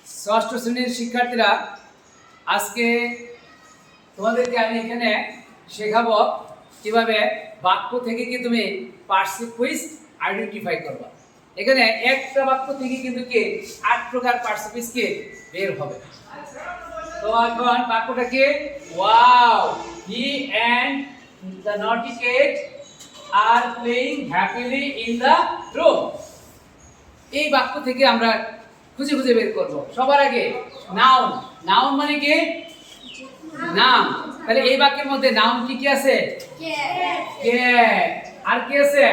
ষষ্ঠ শ্রেণীর শিক্ষার্থীরা, আজকে তোমাদেরকে আমি এখানে শেখাবো কিভাবে বাক্য থেকে কি তুমি পার্টিসিপেন্ট আইডেন্টিফাই করবা। এখানে একটা বাক্য থেকে কিন্তু কি 8 প্রকার পার্টিসিপেন্ট কি বের হবে। তো এখন বাক্যটা কি, wow he and the naughty kid are playing happily in the room. এই বাক্য থেকে আমরা খুঁজে খুঁজে বের করব। সবার আগে নাউন। নাউন মানে কি নাম। তাহলে এই বাক্যের মধ্যে নাউন কি কি আছে? ক্যাট। আর কি আছে?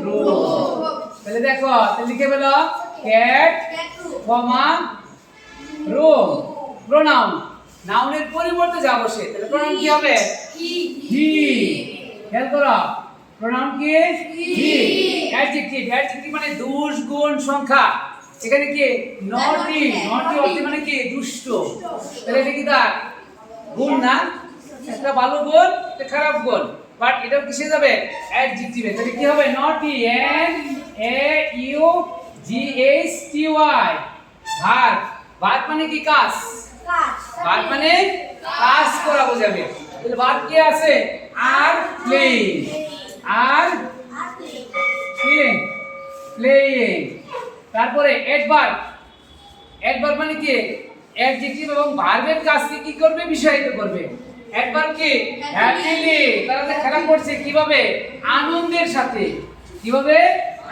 রুম। তাহলে দেখো, তাহলে লিখে ফেলো ক্যাট কমা রুম। প্রোনাউন, নাউনের পরিবর্তে যা বসে তাহলে প্রোনাউন কি হবে? হি। খেয়াল করো, প্রোনাউন কি? হি। অ্যাডজেক্টিভ, অ্যাডজেক্টিভ মানে দোষ গুণ সংখ্যা। এখানে কি নটি, নটি অর্থে মানে কি দুষ্ট। তাহলে এটা কি তার গুণ না? একটা ভালো গুণ, একটা খারাপ গুণ, বাট এটাও কিসে যাবে? অ্যাডজেক্টিভে। তাহলে কি হবে? Naughty, N A U G H T Y. Verb, verb মানে কি কাজ। ভার্ব মানে কাজ করা বোঝাবে। তাহলে ভার্ব কি আছে? Are playing. আর কি প্লেইং। তারপরে অ্যাডভার্ব, অ্যাডভার্ব মানে কি অ্যাডজেক্টিভ এবং ভার্বের কাজকে কি করবে? বিষয়িত করবে। অ্যাডভার্ব কি হ্যাপিলি, তারা যে খেলা করছে কিভাবে? আনন্দের সাথে। কিভাবে?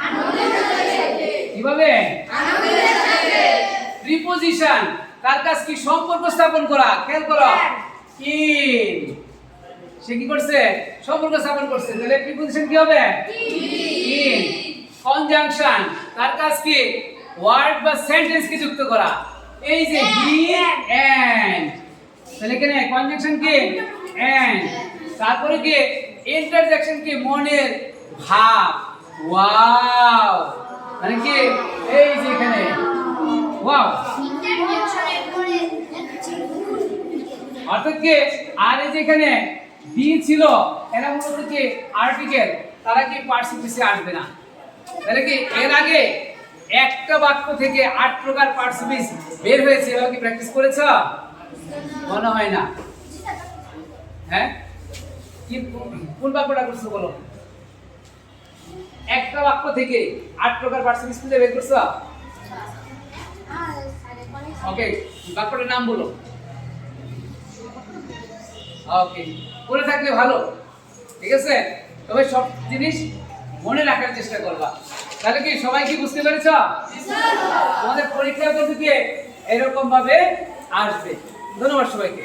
আনন্দের সাথে। কিভাবে? আনন্দের সাথে। প্রিপজিশন, তার কাজ কি? সম্পর্ক স্থাপন করা। খেয়াল করো, ইন, সে কি করছে? সম্পর্ক স্থাপন করছে। তাহলে প্রিপজিশন কি হবে? ইন। কনজাংশন, তার কাজ কি? ওয়ার্ড বা সেন্টেন্স কে যুক্ত করা। এই যে হি এন্ড, তাহলে এখানে কনজাংশন কি? এন্ড। তারপরে কি? ইন্টারজেকশন কি? মনের ভাব। ওয়াও মানে কি? এই যে এখানে ওয়াও অর্থাৎ কি? আর এই যে এখানে বি ছিল, এরা মূলত কি আর্টিকেল, তারা কি পার্টিসিপেন্সে আসবে না। তাহলে কি এর আগে একটা বাক্য থেকে 8 প্রকার পার্টিসিপেন্স বের হয়েছে, এভাবে কি প্র্যাকটিস করেছো? মনে হয় না। হ্যাঁ, কি কোন বাক্যটা করছো বলো? একটা বাক্য থেকে 8 প্রকার পার্টিসিপেন্স খুঁজে বের করছো? ওকে, বাক্যটার নাম বলো। ওকে, করে থাকলে ভালো, ঠিক আছে। তবে সব জিনিস মনে রাখার চেষ্টা করবা। তাহলে কি সবাই কি বুঝতে পেরেছ? তোমাদের পরীক্ষা কিন্তু কি এরকম ভাবে আসবে। ধন্যবাদ সবাইকে।